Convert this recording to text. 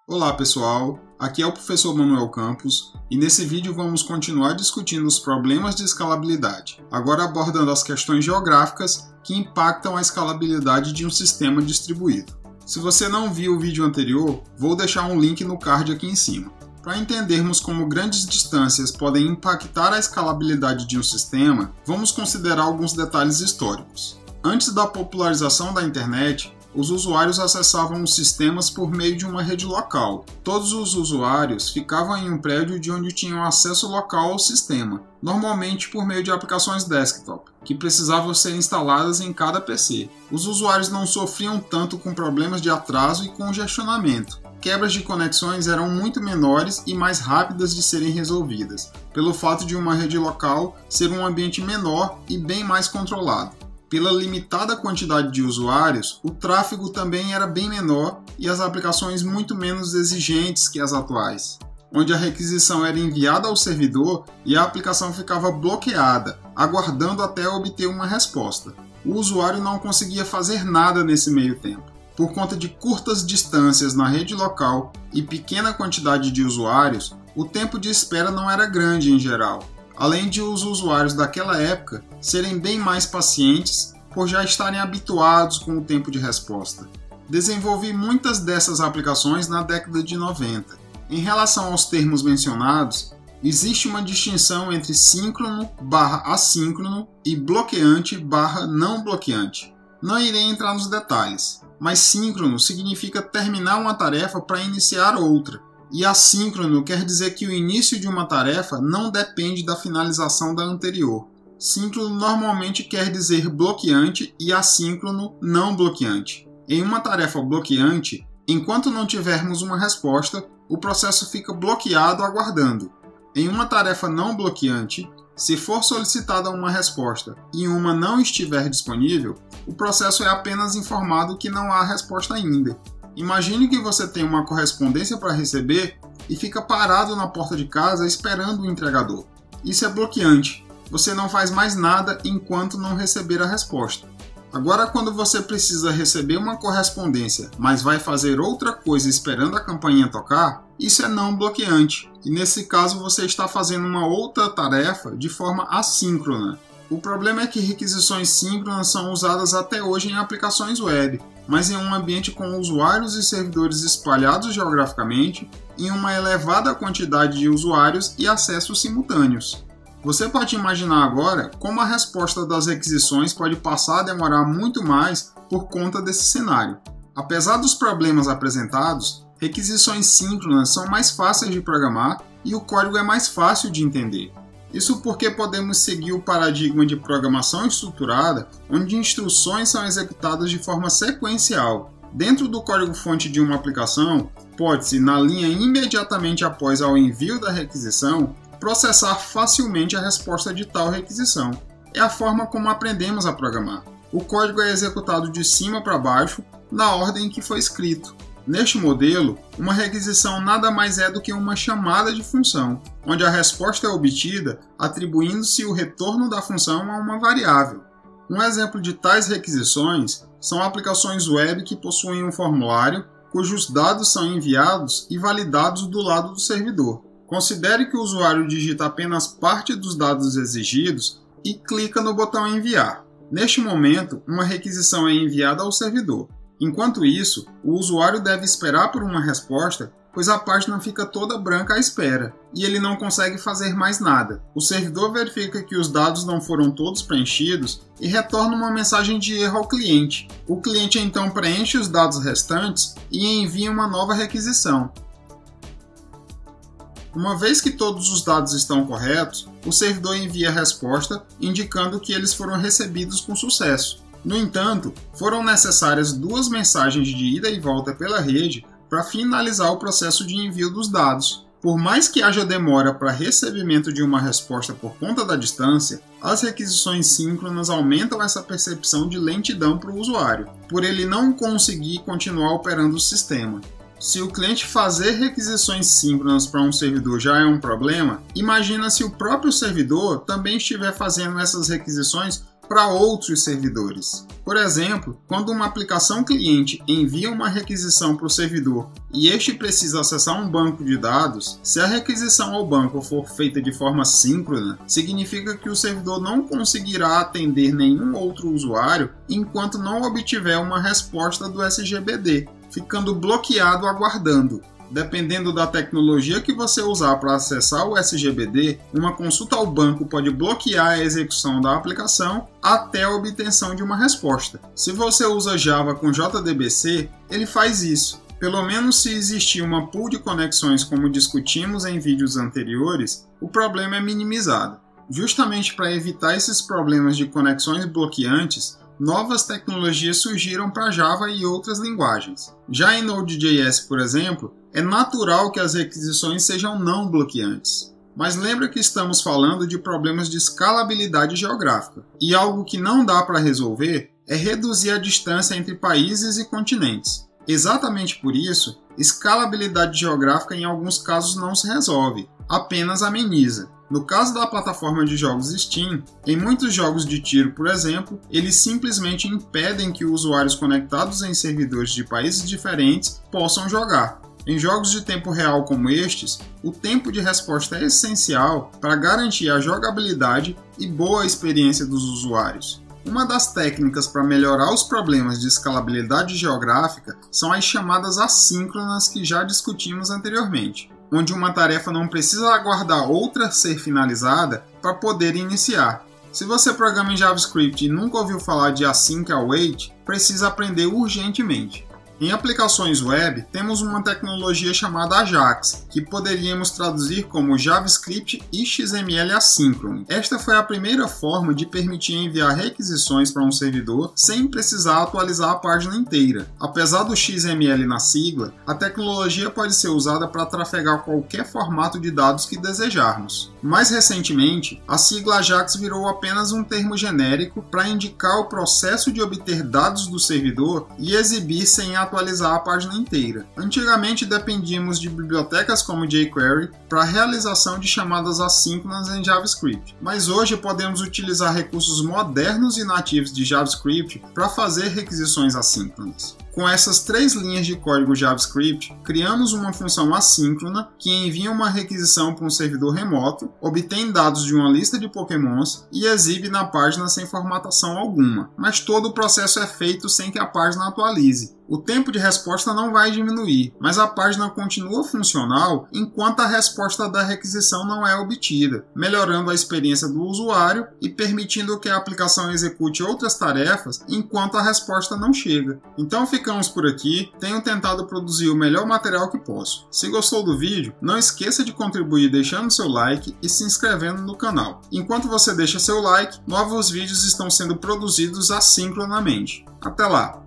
Olá pessoal, aqui é o professor Manuel Campos e nesse vídeo vamos continuar discutindo os problemas de escalabilidade, agora abordando as questões geográficas que impactam a escalabilidade de um sistema distribuído. Se você não viu o vídeo anterior, vou deixar um link no card aqui em cima. Para entendermos como grandes distâncias podem impactar a escalabilidade de um sistema, vamos considerar alguns detalhes históricos. Antes da popularização da internet, os usuários acessavam os sistemas por meio de uma rede local. Todos os usuários ficavam em um prédio de onde tinham acesso local ao sistema, normalmente por meio de aplicações desktop, que precisavam ser instaladas em cada PC. Os usuários não sofriam tanto com problemas de atraso e congestionamento. Quebras de conexões eram muito menores e mais rápidas de serem resolvidas, pelo fato de uma rede local ser um ambiente menor e bem mais controlado. Pela limitada quantidade de usuários, o tráfego também era bem menor e as aplicações muito menos exigentes que as atuais, onde a requisição era enviada ao servidor e a aplicação ficava bloqueada, aguardando até obter uma resposta. O usuário não conseguia fazer nada nesse meio tempo. Por conta de curtas distâncias na rede local e pequena quantidade de usuários, o tempo de espera não era grande em geral, além de os usuários daquela época serem bem mais pacientes por já estarem habituados com o tempo de resposta. Desenvolvi muitas dessas aplicações na década de 90. Em relação aos termos mencionados, existe uma distinção entre síncrono/assíncrono e bloqueante/não bloqueante. Não irei entrar nos detalhes, mas síncrono significa terminar uma tarefa para iniciar outra. E assíncrono quer dizer que o início de uma tarefa não depende da finalização da anterior. Síncrono normalmente quer dizer bloqueante e assíncrono não bloqueante. Em uma tarefa bloqueante, enquanto não tivermos uma resposta, o processo fica bloqueado aguardando. Em uma tarefa não bloqueante, se for solicitada uma resposta e uma não estiver disponível, o processo é apenas informado que não há resposta ainda. Imagine que você tem uma correspondência para receber e fica parado na porta de casa esperando o entregador. Isso é bloqueante. Você não faz mais nada enquanto não receber a resposta. Agora, quando você precisa receber uma correspondência, mas vai fazer outra coisa esperando a campainha tocar, isso é não bloqueante. E nesse caso você está fazendo uma outra tarefa de forma assíncrona. O problema é que requisições síncronas são usadas até hoje em aplicações web, mas em um ambiente com usuários e servidores espalhados geograficamente, em uma elevada quantidade de usuários e acessos simultâneos. Você pode imaginar agora como a resposta das requisições pode passar a demorar muito mais por conta desse cenário. Apesar dos problemas apresentados, requisições síncronas são mais fáceis de programar e o código é mais fácil de entender. Isso porque podemos seguir o paradigma de programação estruturada, onde instruções são executadas de forma sequencial. Dentro do código-fonte de uma aplicação, pode-se, na linha imediatamente após ao envio da requisição, processar facilmente a resposta de tal requisição. É a forma como aprendemos a programar. O código é executado de cima para baixo, na ordem que foi escrito. Neste modelo, uma requisição nada mais é do que uma chamada de função, onde a resposta é obtida atribuindo-se o retorno da função a uma variável. Um exemplo de tais requisições são aplicações web que possuem um formulário cujos dados são enviados e validados do lado do servidor. Considere que o usuário digita apenas parte dos dados exigidos e clica no botão enviar. Neste momento, uma requisição é enviada ao servidor. Enquanto isso, o usuário deve esperar por uma resposta, pois a página fica toda branca à espera, e ele não consegue fazer mais nada. O servidor verifica que os dados não foram todos preenchidos e retorna uma mensagem de erro ao cliente. O cliente então preenche os dados restantes e envia uma nova requisição. Uma vez que todos os dados estão corretos, o servidor envia a resposta indicando que eles foram recebidos com sucesso. No entanto, foram necessárias duas mensagens de ida e volta pela rede para finalizar o processo de envio dos dados. Por mais que haja demora para recebimento de uma resposta por conta da distância, as requisições síncronas aumentam essa percepção de lentidão para o usuário, por ele não conseguir continuar operando o sistema. Se o cliente fazer requisições síncronas para um servidor já é um problema, imagina se o próprio servidor também estiver fazendo essas requisições para outros servidores. Por exemplo, quando uma aplicação cliente envia uma requisição para o servidor e este precisa acessar um banco de dados, se a requisição ao banco for feita de forma síncrona, significa que o servidor não conseguirá atender nenhum outro usuário enquanto não obtiver uma resposta do SGBD, ficando bloqueado aguardando. Dependendo da tecnologia que você usar para acessar o SGBD, uma consulta ao banco pode bloquear a execução da aplicação até a obtenção de uma resposta. Se você usa Java com JDBC, ele faz isso. Pelo menos se existir uma pool de conexões como discutimos em vídeos anteriores, o problema é minimizado. Justamente para evitar esses problemas de conexões bloqueantes, novas tecnologias surgiram para Java e outras linguagens. Já em Node.js, por exemplo, é natural que as requisições sejam não bloqueantes. Mas lembra que estamos falando de problemas de escalabilidade geográfica, e algo que não dá para resolver é reduzir a distância entre países e continentes. Exatamente por isso, escalabilidade geográfica em alguns casos não se resolve, apenas ameniza. No caso da plataforma de jogos Steam, em muitos jogos de tiro, por exemplo, eles simplesmente impedem que usuários conectados em servidores de países diferentes possam jogar. Em jogos de tempo real como estes, o tempo de resposta é essencial para garantir a jogabilidade e boa experiência dos usuários. Uma das técnicas para melhorar os problemas de escalabilidade geográfica são as chamadas assíncronas que já discutimos anteriormente, onde uma tarefa não precisa aguardar outra ser finalizada para poder iniciar. Se você programa em JavaScript e nunca ouviu falar de Async Await, precisa aprender urgentemente. Em aplicações web, temos uma tecnologia chamada Ajax, que poderíamos traduzir como JavaScript e XML assíncrono. Esta foi a primeira forma de permitir enviar requisições para um servidor sem precisar atualizar a página inteira. Apesar do XML na sigla, a tecnologia pode ser usada para trafegar qualquer formato de dados que desejarmos. Mais recentemente, a sigla Ajax virou apenas um termo genérico para indicar o processo de obter dados do servidor e exibir sem atualizar a página inteira. Antigamente dependíamos de bibliotecas como jQuery para a realização de chamadas assíncronas em JavaScript, mas hoje podemos utilizar recursos modernos e nativos de JavaScript para fazer requisições assíncronas. Com essas 3 linhas de código JavaScript, criamos uma função assíncrona que envia uma requisição para um servidor remoto, obtém dados de uma lista de Pokémons e exibe na página sem formatação alguma, mas todo o processo é feito sem que a página atualize. O tempo de resposta não vai diminuir, mas a página continua funcional enquanto a resposta da requisição não é obtida, melhorando a experiência do usuário e permitindo que a aplicação execute outras tarefas enquanto a resposta não chega. Então ficamos por aqui, tenho tentado produzir o melhor material que posso. Se gostou do vídeo, não esqueça de contribuir deixando seu like e se inscrevendo no canal. Enquanto você deixa seu like, novos vídeos estão sendo produzidos assincronamente. Até lá!